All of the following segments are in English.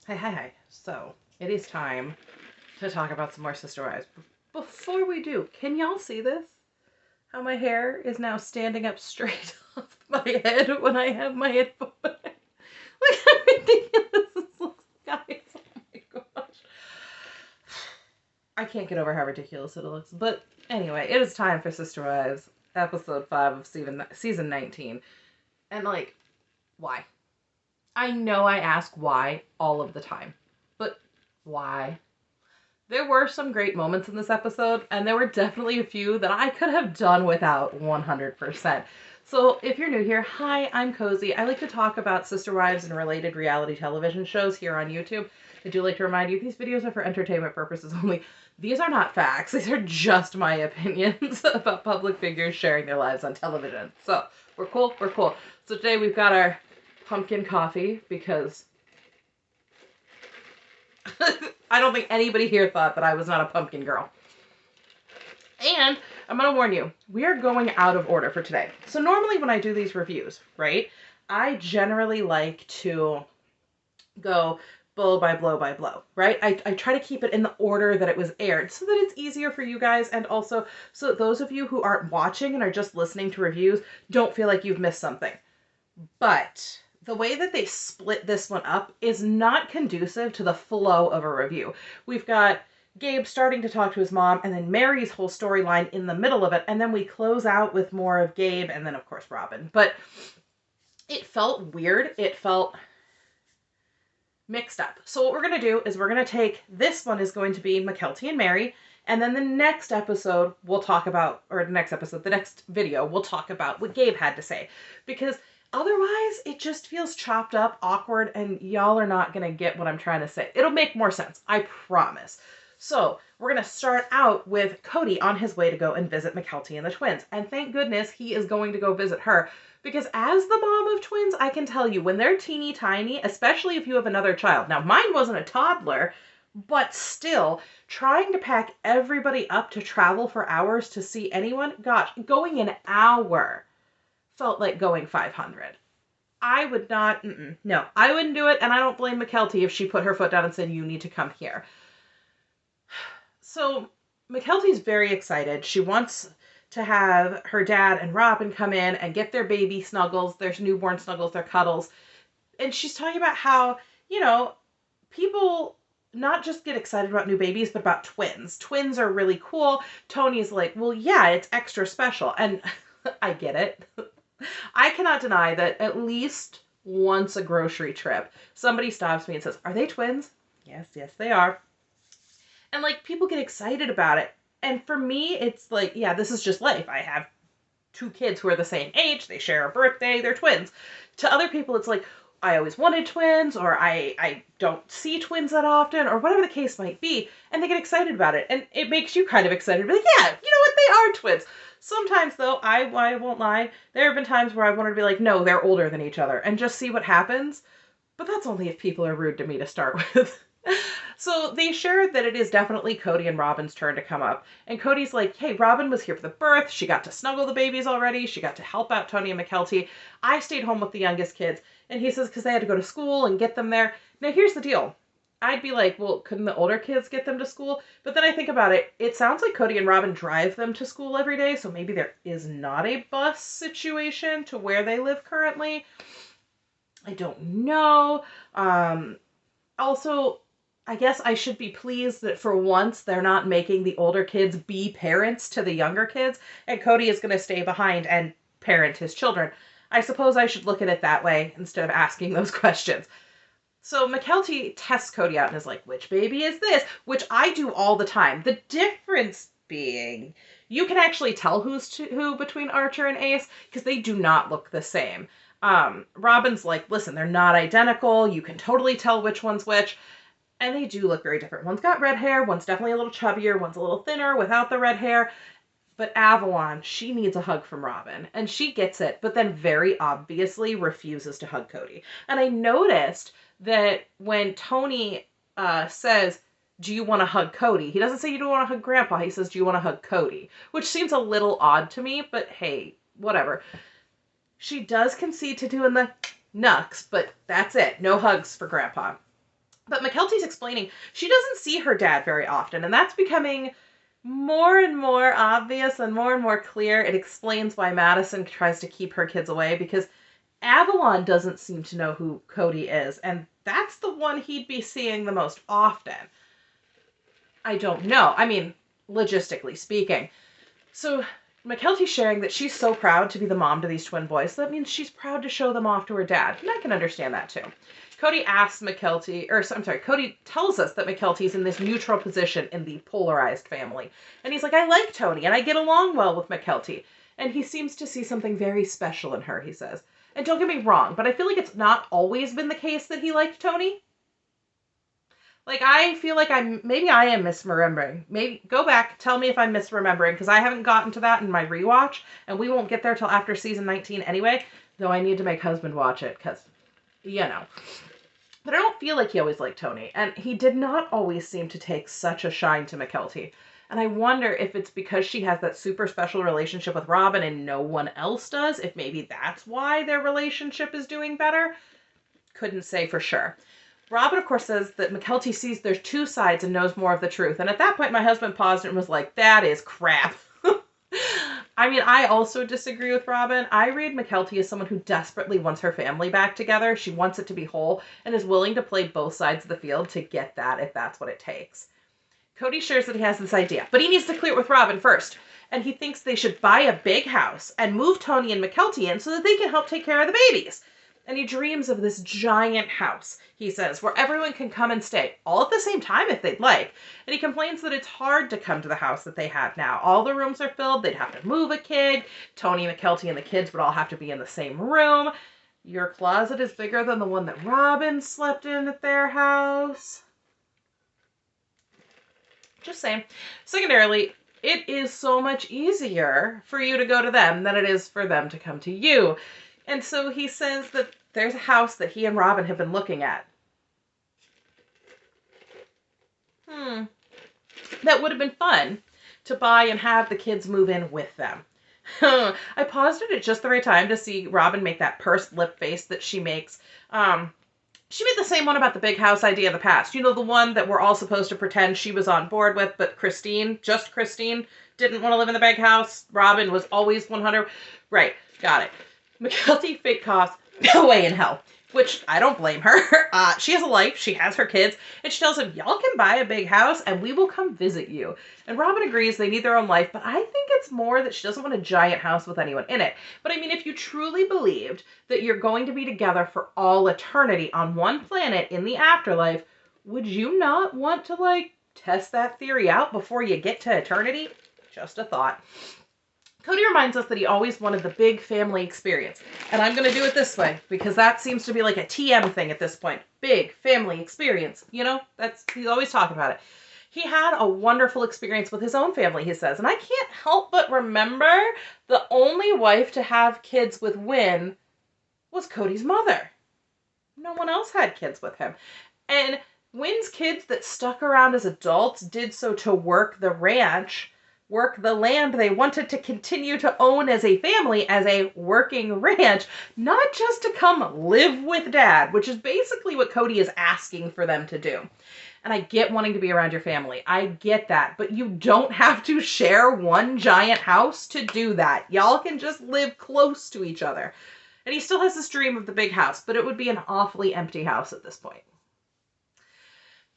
Hi. So, it is time to talk about some more Sister Wives. Before we do, can y'all see this? How my hair is now standing up straight off my head when I have my headphones. Look how ridiculous this looks, guys. Oh my gosh. I can't get over how ridiculous it looks. But anyway, it is time for Sister Wives, episode 5 of season 19. And why? I know I ask why all of the time. But why? There were some great moments in this episode, and there were definitely a few that I could have done without 100%. So if you're new here, hi, I'm Cozy. I like to talk about Sister Wives and related reality television shows here on YouTube. I do like to remind you, these videos are for entertainment purposes only. These are not facts. These are just my opinions about public figures sharing their lives on television. So, we're cool? We're cool. So today we've got our pumpkin coffee because I don't think anybody here thought that I was not a pumpkin girl. And I'm going to warn you, we are going out of order for today. So normally when I do these reviews, right, I generally like to go blow by blow by blow, right? I try to keep it in the order that it was aired so that it's easier for you guys, and also so that those of you who aren't watching and are just listening to reviews don't feel like you've missed something. But the way that they split this one up is not conducive to the flow of a review. We've got Gabe starting to talk to his mom, and then Mary's whole storyline in the middle of it, and then we close out with more of Gabe, and then of course Robin. But it felt weird. It felt mixed up. So what we're going to do is we're going to take, this one is going to be Mykelti and Meri, and then the next episode we'll talk about, or the next video, we'll talk about what Gabe had to say. Because otherwise, it just feels chopped up, awkward, and y'all are not going to get what I'm trying to say. It'll make more sense, I promise. So, we're going to start out with Cody on his way to go and visit Mykelti and the twins. And thank goodness he is going to go visit her. Because as the mom of twins, I can tell you, when they're teeny tiny, especially if you have another child. Now, mine wasn't a toddler, but still, trying to pack everybody up to travel for hours to see anyone, gosh, going an hour felt like going 500. I would not, no, I wouldn't do it, and I don't blame Mykelti if she put her foot down and said, you need to come here. So, Mykelti's very excited. She wants to have her dad and Robin come in and get their baby snuggles, their newborn snuggles, their cuddles. And she's talking about how, people not just get excited about new babies, but about twins. Twins are really cool. Tony's like, well, yeah, it's extra special. And I get it. I cannot deny that at least once a grocery trip, somebody stops me and says, are they twins? Yes, they are. And people get excited about it. And for me, it's like, yeah, this is just life. I have 2 kids who are the same age. They share a birthday. They're twins. To other people, it's like, I always wanted twins, or I don't see twins that often, or whatever the case might be. And they get excited about it. And it makes you kind of excited. Be like, yeah, you know what? They are twins. Sometimes, though, I won't lie, there have been times where I wanted to be like, no, they're older than each other, and just see what happens. But that's only if people are rude to me to start with. So they shared that it is definitely Cody and Robin's turn to come up. And Cody's like, hey, Robin was here for the birth. She got to snuggle the babies already. She got to help out Tony and Mykelti. I stayed home with the youngest kids. And he says, because they had to go to school and get them there. Now, here's the deal. I'd be like, well, couldn't the older kids get them to school? But then I think about it. It sounds like Cody and Robin drive them to school every day. So maybe there is not a bus situation to where they live currently. I don't know. Also, I guess I should be pleased that for once they're not making the older kids be parents to the younger kids, and Cody is going to stay behind and parent his children. I suppose I should look at it that way instead of asking those questions. So Mykelti tests Cody out and is like, which baby is this? Which I do all the time. The difference being, you can actually tell who's who between Archer and Ace, because they do not look the same. Robin's like, listen, they're not identical. You can totally tell which one's which. And they do look very different. One's got red hair, one's definitely a little chubbier, one's a little thinner without the red hair. But Avalon, she needs a hug from Robin. And she gets it, but then very obviously refuses to hug Cody. And I noticed that when Tony says, do you want to hug Cody? He doesn't say you don't want to hug Grandpa. He says, do you want to hug Cody? Which seems a little odd to me, but hey, whatever. She does concede to doing the knucks, but that's it. No hugs for Grandpa. But Mykelti's explaining she doesn't see her dad very often, and that's becoming more and more obvious and more clear. It explains why Madison tries to keep her kids away, because Avalon doesn't seem to know who Cody is, and that's the one he'd be seeing the most often. I don't know. I mean, logistically speaking. So Mykelti's sharing that she's so proud to be the mom to these twin boys. So that means she's proud to show them off to her dad. And I can understand that too. Cody asks Cody tells us that Mykelti's in this neutral position in the polarized family. And he's like, I like Tony and I get along well with Mykelti. And he seems to see something very special in her, he says. And don't get me wrong, but I feel like it's not always been the case that he liked Tony. Like, I feel like maybe I am misremembering. Maybe, go back, tell me if I'm misremembering, because I haven't gotten to that in my rewatch, and we won't get there till after season 19 anyway, though I need to make husband watch it, because, you know. But I don't feel like he always liked Tony, and he did not always seem to take such a shine to Mykelti. And I wonder if it's because she has that super special relationship with Robin and no one else does, if maybe that's why their relationship is doing better. Couldn't say for sure. Robin, of course, says that Mykelti sees there's two sides and knows more of the truth. And at that point, my husband paused and was like, that is crap. I mean, I also disagree with Robin. I read Mykelti as someone who desperately wants her family back together. She wants it to be whole and is willing to play both sides of the field to get that if that's what it takes. Cody shares that he has this idea, but he needs to clear it with Robin first. And he thinks they should buy a big house and move Tony and Mykelti in so that they can help take care of the babies. And he dreams of this giant house, he says, where everyone can come and stay, all at the same time if they'd like. And he complains that it's hard to come to the house that they have now. All the rooms are filled. They'd have to move a kid. Tony, Mykelti, and the kids would all have to be in the same room. Your closet is bigger than the one that Robin slept in at their house. Just saying. Secondarily, it is so much easier for you to go to them than it is for them to come to you. And so he says that there's a house that he and Robin have been looking at. That would have been fun to buy and have the kids move in with them. I paused it at just the right time to see Robin make that pursed lip face that she makes. She made the same one about the big house idea of the past. You know, the one that we're all supposed to pretend she was on board with, but Christine, didn't want to live in the big house. Robin was always 100. Right, got it. Mykelti fake coughs, no way in hell. Which, I don't blame her. She has a life, she has her kids, and she tells him, y'all can buy a big house and we will come visit you. And Robin agrees they need their own life, but I think it's more that she doesn't want a giant house with anyone in it. But I mean, if you truly believed that you're going to be together for all eternity on one planet in the afterlife, would you not want to, like, test that theory out before you get to eternity? Just a thought. Cody reminds us that he always wanted the big family experience. And I'm going to do it this way, because that seems to be like a TM thing at this point. Big family experience. You know, he's always talking about it. He had a wonderful experience with his own family, he says. And I can't help but remember the only wife to have kids with Wynn was Cody's mother. No one else had kids with him. And Wynn's kids that stuck around as adults did so to work the ranch, work the land they wanted to continue to own as a family, as a working ranch, not just to come live with Dad, which is basically what Cody is asking for them to do. And I get wanting to be around your family. I get that. But you don't have to share one giant house to do that. Y'all can just live close to each other. And he still has this dream of the big house, but it would be an awfully empty house at this point.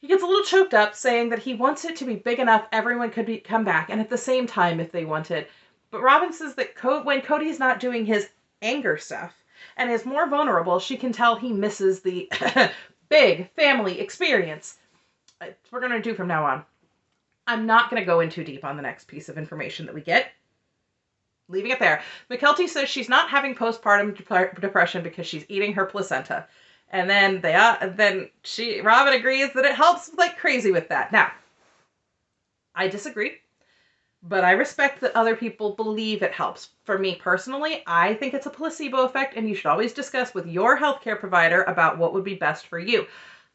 He gets a little choked up, saying that he wants it to be big enough everyone could come back, and at the same time if they wanted. But Robin says that when Cody's not doing his anger stuff and is more vulnerable, she can tell he misses the big family experience. We're going to do from now on. I'm not going to go in too deep on the next piece of information that we get. Leaving it there. Mykelti says she's not having postpartum depression because she's eating her placenta. And then Robin agrees that it helps like crazy with that. Now, I disagree, but I respect that other people believe it helps. For me personally, I think it's a placebo effect, and you should always discuss with your healthcare provider about what would be best for you.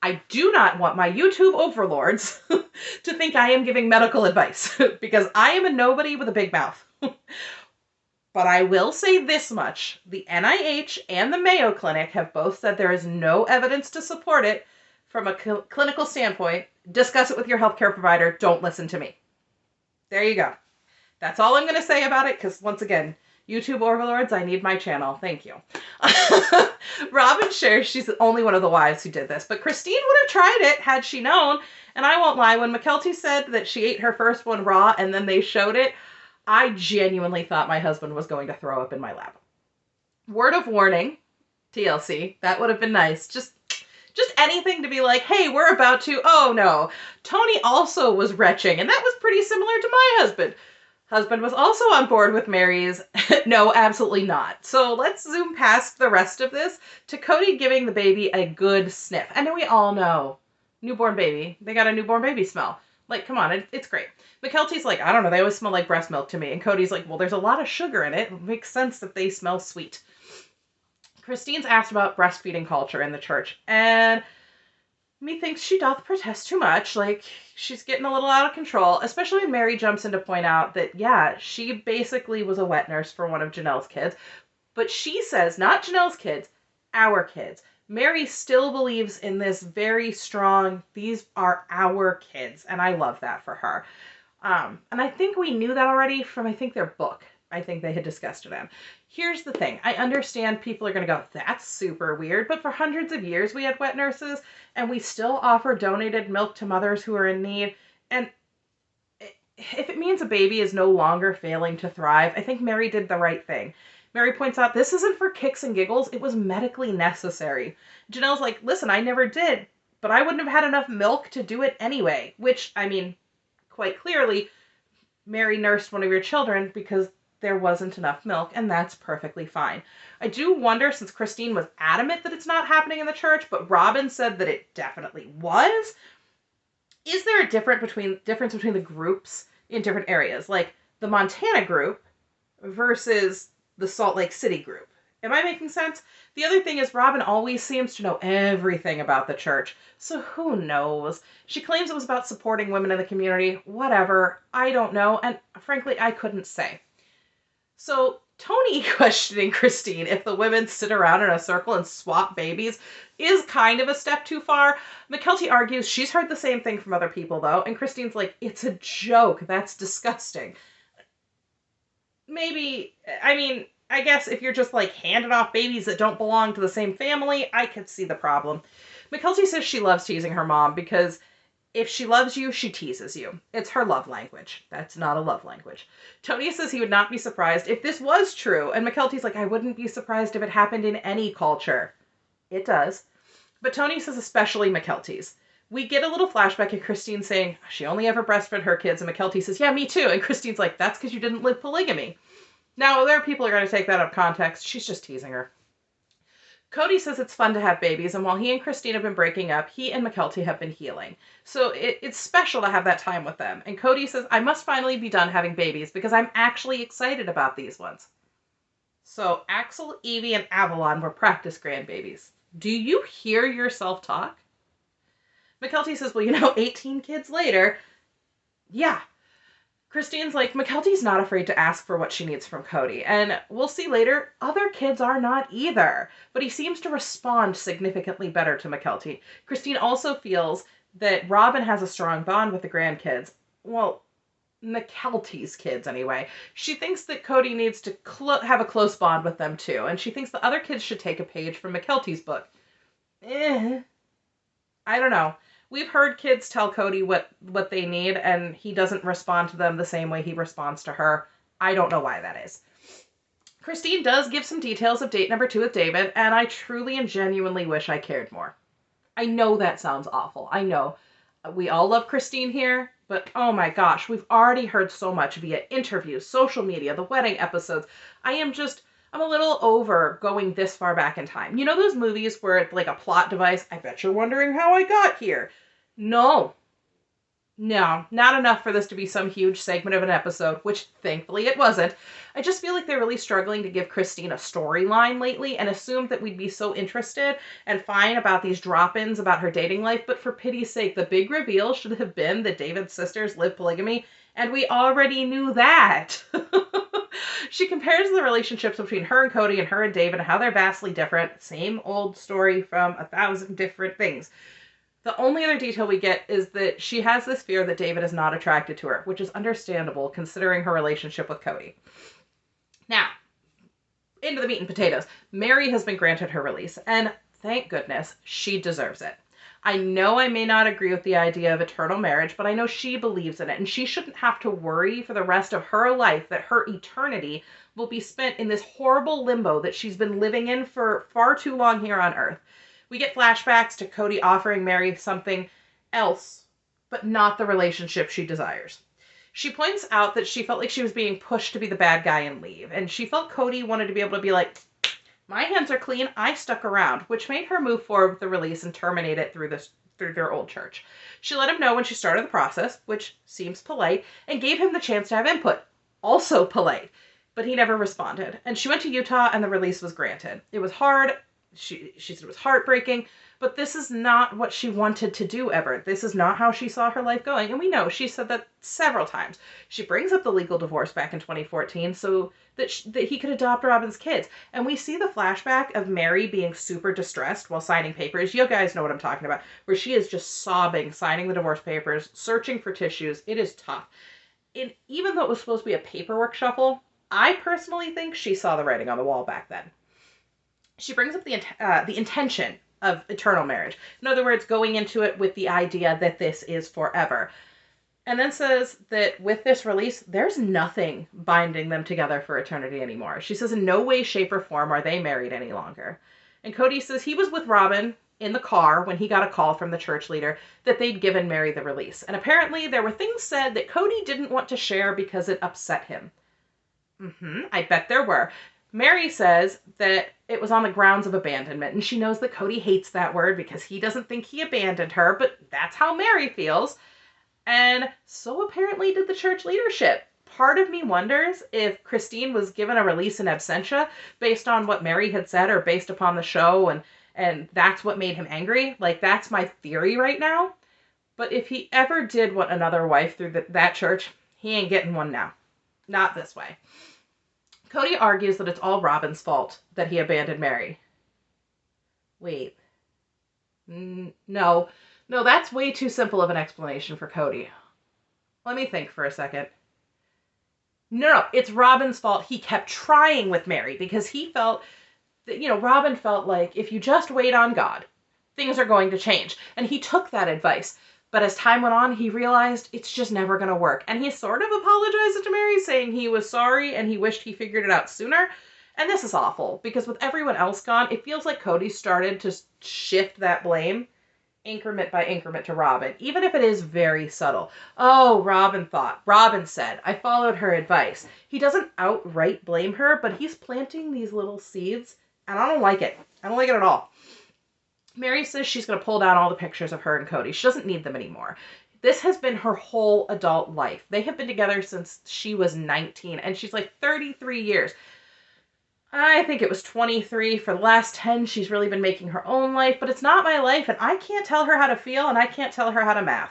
I do not want my YouTube overlords to think I am giving medical advice because I am a nobody with a big mouth. But I will say this much. The NIH and the Mayo Clinic have both said there is no evidence to support it, from a clinical standpoint. Discuss it with your healthcare provider. Don't listen to me. There you go. That's all I'm going to say about it, because once again, YouTube overlords, I need my channel. Thank you. Robin shares she's the only one of the wives who did this, but Christine would have tried it had she known. And I won't lie, when Mykelti said that she ate her first one raw and then they showed it, I genuinely thought my husband was going to throw up in my lap. Word of warning, TLC, that would have been nice. Just anything to be like, hey, we're about to, oh no. Tony also was retching, and that was pretty similar to my husband. Husband was also on board with Meri's. No, absolutely not. So let's zoom past the rest of this to Cody giving the baby a good sniff. And then we all know, newborn baby, they got a newborn baby smell. Like, come on, it's great. Mykelti's like, I don't know, they always smell like breast milk to me. And Cody's like, well, there's a lot of sugar in it. It makes sense that they smell sweet. Christine's asked about breastfeeding culture in the church, and methinks she doth protest too much. Like, she's getting a little out of control, especially when Meri jumps in to point out that, yeah, she basically was a wet nurse for one of Janelle's kids. But she says, not Janelle's kids, our kids. Meri still believes in this very strong, these are our kids, and I love that for her. And I think we knew that already from, I think, their book. I think they had discussed it in. Here's the thing. I understand people are going to go, that's super weird, but for hundreds of years we had wet nurses, and we still offer donated milk to mothers who are in need. And if it means a baby is no longer failing to thrive, I think Meri did the right thing. Meri points out, this isn't for kicks and giggles. It was medically necessary. Janelle's like, listen, I never did, but I wouldn't have had enough milk to do it anyway. Which, I mean, quite clearly, Meri nursed one of your children because there wasn't enough milk, and that's perfectly fine. I do wonder, since Christine was adamant that it's not happening in the church, but Robin said that it definitely was, is there a difference between the groups in different areas? Like the Montana group versus the Salt Lake City group. Am I making sense? The other thing is Robin always seems to know everything about the church, so who knows? She claims it was about supporting women in the community. Whatever. I don't know, and frankly, I couldn't say. So Tony questioning Christine if the women sit around in a circle and swap babies is kind of a step too far. Mykelti argues she's heard the same thing from other people, though, and Christine's like, it's a joke. That's disgusting. Maybe, I mean, I guess if you're just like handing off babies that don't belong to the same family, I could see the problem. Mykelti says she loves teasing her mom because if she loves you, she teases you. It's her love language. That's not a love language. Tony says he would not be surprised if this was true. And Mykelti's like, I wouldn't be surprised if it happened in any culture. It does. But Tony says especially Mykelti's. We get a little flashback of Christine saying she only ever breastfed her kids. And Mykelti says, yeah, me too. And Christine's like, that's because you didn't live polygamy. Now, there are people who are going to take that out of context. She's just teasing her. Cody says it's fun to have babies, and while he and Christine have been breaking up, he and Mykelti have been healing. So it's special to have that time with them. And Cody says, I must finally be done having babies because I'm actually excited about these ones. So Axel, Evie, and Avalon were practice grandbabies. Do you hear yourself talk? Mykelti says, well, 18 kids later, yeah. Christine's like, Mykelti's not afraid to ask for what she needs from Cody. And we'll see later, other kids are not either. But he seems to respond significantly better to Mykelti. Christine also feels that Robin has a strong bond with the grandkids. Well, Mykelti's kids anyway. She thinks that Cody needs to have a close bond with them too. And she thinks the other kids should take a page from Mykelti's book. I don't know. We've heard kids tell Cody what they need, and he doesn't respond to them the same way he responds to her. I don't know why that is. Christine does give some details of date number 2 with David, and I truly and genuinely wish I cared more. I know that sounds awful. I know. We all love Christine here, but oh my gosh, we've already heard so much via interviews, social media, the wedding episodes. I'm a little over going this far back in time. You know those movies where it's like a plot device? I bet you're wondering how I got here. No, not enough for this to be some huge segment of an episode, which thankfully it wasn't. I just feel like they're really struggling to give Christine a storyline lately and assumed that we'd be so interested and fine about these drop-ins about her dating life, but for pity's sake, the big reveal should have been that David's sisters live polygamy, and we already knew that. She compares the relationships between her and Cody and her and David and how they're vastly different. Same old story from 1,000 different things. The only other detail we get is that she has this fear that David is not attracted to her, which is understandable considering her relationship with Cody. Now, into the meat and potatoes. Meri has been granted her release, and thank goodness, she deserves it. I know I may not agree with the idea of eternal marriage, but I know she believes in it, and she shouldn't have to worry for the rest of her life that her eternity will be spent in this horrible limbo that she's been living in for far too long here on Earth. We get flashbacks to Cody offering Meri something else, but not the relationship she desires. She points out that she felt like she was being pushed to be the bad guy and leave, and she felt Cody wanted to be able to be like, my hands are clean, I stuck around, which made her move forward with the release and terminate it through their old church. She let him know when she started the process, which seems polite, and gave him the chance to have input, also polite, but he never responded. And she went to Utah and the release was granted. It was hard, she said it was heartbreaking, but this is not what she wanted to do ever. This is not how she saw her life going. And we know she said that several times. She brings up the legal divorce back in 2014 so that he could adopt Robin's kids. And we see the flashback of Meri being super distressed while signing papers. You guys know what I'm talking about, where she is just sobbing, signing the divorce papers, searching for tissues. It is tough. And even though it was supposed to be a paperwork shuffle, I personally think she saw the writing on the wall back then. She brings up the intention of eternal marriage. In other words, going into it with the idea that this is forever. And then says that with this release, there's nothing binding them together for eternity anymore. She says in no way, shape, or form are they married any longer. And Cody says he was with Robin in the car when he got a call from the church leader that they'd given Meri the release. And apparently there were things said that Cody didn't want to share because it upset him. I bet there were. Meri says that it was on the grounds of abandonment, and she knows that Cody hates that word because he doesn't think he abandoned her, but that's how Meri feels. And so apparently did the church leadership. Part of me wonders if Christine was given a release in absentia based on what Meri had said or based upon the show, and that's what made him angry. Like, that's my theory right now. But if he ever did want another wife through that church, he ain't getting one now. Not this way. Cody argues that it's all Robin's fault that he abandoned Meri. Wait. No, that's way too simple of an explanation for Cody. Let me think for a second. No, it's Robin's fault. He kept trying with Meri because he felt that, Robin felt like if you just wait on God, things are going to change. And he took that advice. But as time went on, he realized it's just never going to work. And he sort of apologized to Meri, saying he was sorry and he wished he figured it out sooner. And this is awful, because with everyone else gone, it feels like Cody started to shift that blame increment by increment to Robin, even if it is very subtle. Oh, Robin said, I followed her advice. He doesn't outright blame her, but he's planting these little seeds, and I don't like it. I don't like it at all. Meri says she's going to pull down all the pictures of her and Cody. She doesn't need them anymore. This has been her whole adult life. They have been together since she was 19, and she's like 33 years. I think it was 23. For the last 10, she's really been making her own life, but it's not my life, and I can't tell her how to feel, and I can't tell her how to math.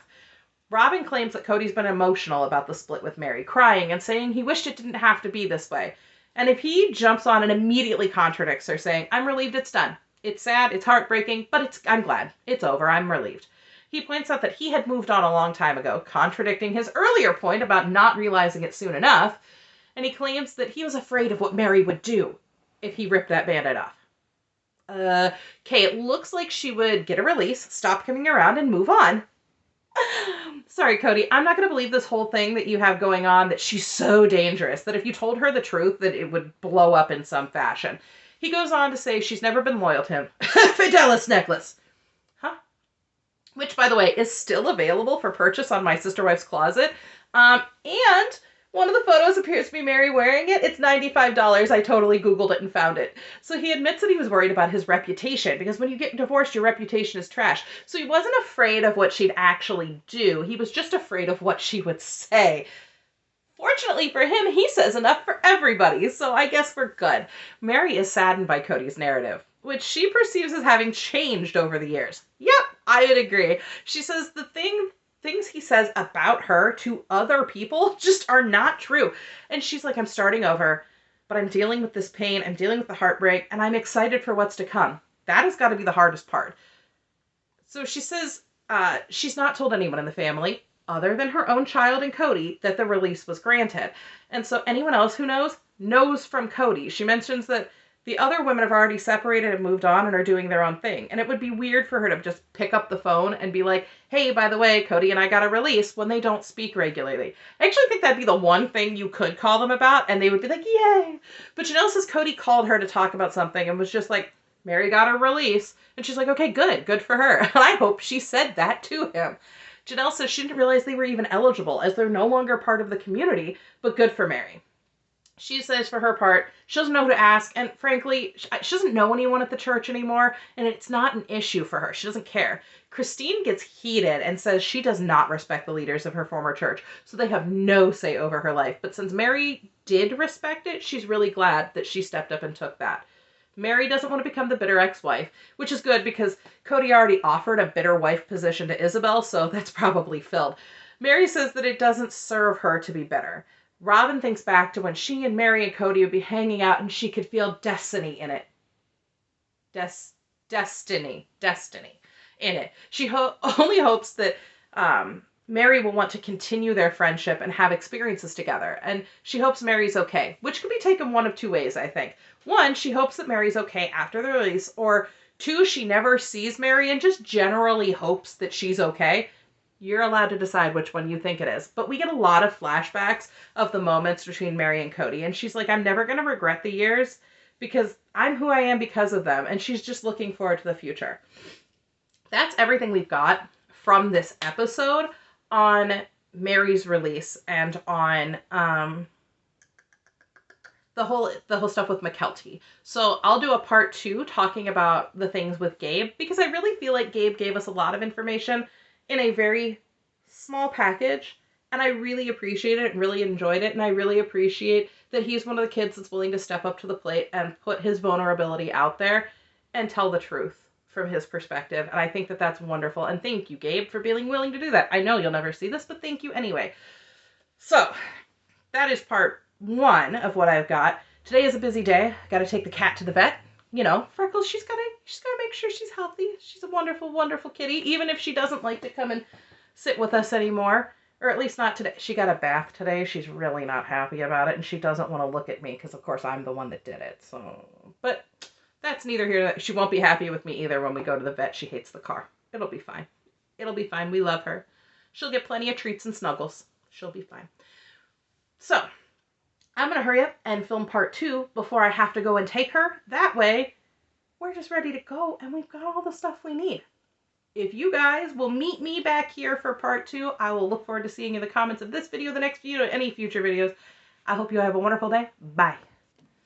Robin claims that Cody's been emotional about the split with Meri, crying and saying he wished it didn't have to be this way. And if he jumps on and immediately contradicts her, saying, I'm relieved it's done. It's sad, it's heartbreaking, but I'm glad. It's over, I'm relieved. He points out that he had moved on a long time ago, contradicting his earlier point about not realizing it soon enough, and he claims that he was afraid of what Meri would do if he ripped that Band-Aid off. Okay, it looks like she would get a release, stop coming around, and move on. Sorry, Cody, I'm not going to believe this whole thing that you have going on, that she's so dangerous, that if you told her the truth, that it would blow up in some fashion. He goes on to say she's never been loyal to him. Fidelis necklace. Huh? Which, by the way, is still available for purchase on my sister wife's closet. And one of the photos appears to be Meri wearing it. It's $95. I totally Googled it and found it. So he admits that he was worried about his reputation, because when you get divorced, your reputation is trash. So he wasn't afraid of what she'd actually do. He was just afraid of what she would say. Fortunately for him, he says enough for everybody, so I guess we're good. Meri is saddened by Cody's narrative, which she perceives as having changed over the years. Yep, I would agree. She says the things he says about her to other people just are not true. And she's like, I'm starting over, but I'm dealing with this pain, I'm dealing with the heartbreak, and I'm excited for what's to come. That has got to be the hardest part. So she says she's not told anyone in the family, other than her own child and Cody, that the release was granted. And so anyone else who knows from Cody. She mentions that the other women have already separated and moved on and are doing their own thing. And it would be weird for her to just pick up the phone and be like, hey, by the way, Cody and I got a release, when they don't speak regularly. I actually think that'd be the one thing you could call them about, and they would be like, yay. But Janelle says Cody called her to talk about something and was just like, Meri got her release. And she's like, okay, good for her. And I hope she said that to him. Janelle says she didn't realize they were even eligible, as they're no longer part of the community, but good for Meri. She says for her part, she doesn't know who to ask, and frankly, she doesn't know anyone at the church anymore, and it's not an issue for her. She doesn't care. Christine gets heated and says she does not respect the leaders of her former church, so they have no say over her life. But since Meri did respect it, she's really glad that she stepped up and took that. Meri doesn't want to become the bitter ex-wife, which is good because Cody already offered a bitter wife position to Isabel, so that's probably filled. Meri says that it doesn't serve her to be bitter. Robin thinks back to when she and Meri and Cody would be hanging out and she could feel destiny in it. Destiny in it. She only hopes that Meri will want to continue their friendship and have experiences together. And she hopes Meri's okay, which could be taken one of two ways, I think. One, she hopes that Meri's okay after the release, or two, she never sees Meri and just generally hopes that she's okay. You're allowed to decide which one you think it is. But we get a lot of flashbacks of the moments between Meri and Cody. And she's like, I'm never going to regret the years because I'm who I am because of them. And she's just looking forward to the future. That's everything we've got from this episode on Meri's release and on the whole stuff with Mykelti. So I'll do a part 2 talking about the things with Gabe, because I really feel like Gabe gave us a lot of information in a very small package, and I really appreciate it and really enjoyed it, and I really appreciate that he's one of the kids that's willing to step up to the plate and put his vulnerability out there and tell the truth from his perspective, and I think that that's wonderful, and thank you, Gabe, for being willing to do that. I know you'll never see this, but thank you anyway. So, that is part 1 of what I've got. Today is a busy day. Got to take the cat to the vet. You know, Freckles, she's gotta make sure she's healthy. She's a wonderful, wonderful kitty, even if she doesn't like to come and sit with us anymore, or at least not today. She got a bath today. She's really not happy about it, and she doesn't want to look at me because, of course, I'm the one that did it. So, but that's neither here nor there. She won't be happy with me either when we go to the vet. She hates the car. It'll be fine. It'll be fine. We love her. She'll get plenty of treats and snuggles. She'll be fine. So, I'm going to hurry up and film part 2 before I have to go and take her. That way, we're just ready to go and we've got all the stuff we need. If you guys will meet me back here for part 2, I will look forward to seeing you in the comments of this video, the next video, or any future videos. I hope you have a wonderful day. Bye.